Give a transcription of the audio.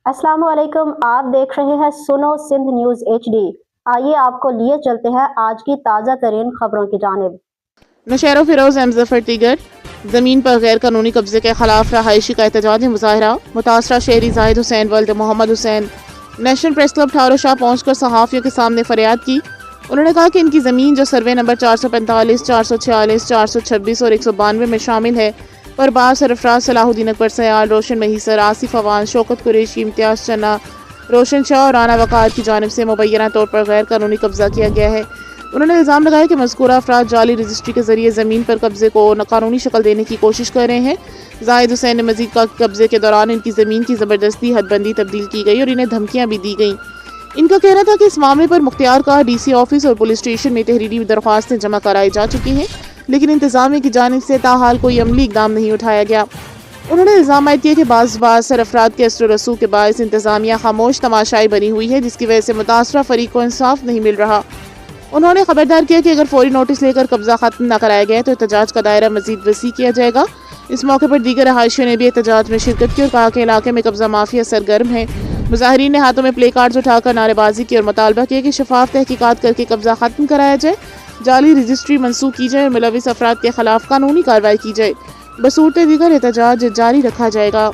अस्सलाम वालेकुम। आप देख रहे हैं सुनो सिंध न्यूज़ HD। आइए आपको लिए चलते हैं आज की ताज़ा तरीन खबरों की जानिब। नौशेरा फिरोज एम जफर तिगर जमीन पर गैर कानूनी कब्जे के खिलाफ रहायशी का एहतजाजी मुजाहरा। मुतासरा शहरी जाहिद हुसैन वल्द Mohammad Hussain national press club Tharo Shah पहुंचकर सहाफ़ियों के सामने फरियाद की। उन्होंने कहा कि इनकी ज़मीन जो सर्वे नंबर 445, 446, 426 और 192 में शामिल है पर बार सरफराज सलाहुद्दीन अकबर सयाल, रोशन महीसर, आसिफ अवान, शौकत कुरैशी, इम्तियाज़ चन्ना, रोशन शाह और राना वक़ार की जानिब से मुबैना तौर पर गैर कानूनी कब्जा किया गया है। उन्होंने इल्ज़ाम लगाया कि मज़कूरा अफराद जाली रजिस्ट्री के जरिए ज़मीन पर कब्जे को कानूनी शक्ल देने की कोशिश कर रहे हैं। जाहिद हुसैन ने मजीद कहा कि कब्जे के दौरान इनकी ज़मीन की ज़बरदस्ती हदबंदी तब्दील की गई और इन्हें धमकियाँ भी दी गईं। इनका कहना था कि इस मामले पर मुख्तियार का DC ऑफिस और पुलिस स्टेशन में तहरीरी दरख्वास्तें जमा कराई जा चुकी हैं, लेकिन इंतज़ामिया की जानिब से ताहाल कोई अमली इक़दाम नहीं उठाया गया। उन्होंने इल्ज़ाम आयद किया कि बाज़ सरफराद के असर रसूख के बायस इंतज़ामिया खामोश तमाशाई बनी हुई है, जिसकी वजह से मुतासरा फरीक को इंसाफ नहीं मिल रहा। उन्होंने खबरदार किया कि अगर फौरी नोटिस लेकर कब्जा खत्म न कराया गया तो एहतजाज का दायरा मजीद वसी किया जाएगा। इस मौके पर दीगर रहायशियों ने भी एहतजाज में शिरकत की और कहा कि इलाके में कब्जा माफिया सरगर्म है। मुजाहिरीन ने हाथों में प्ले कार्ड्स उठाकर नारेबाजी की और मुतालबा किया कि शफाफ तहकीकात करके कब्जा खत्म कराया जाए, जाली रजिस्ट्री मनसूख की जाए और मुलविस अफराद के खिलाफ कानूनी कार्रवाई की जाए। बसूरत दीगर एहतजाज जारी रखा जाएगा।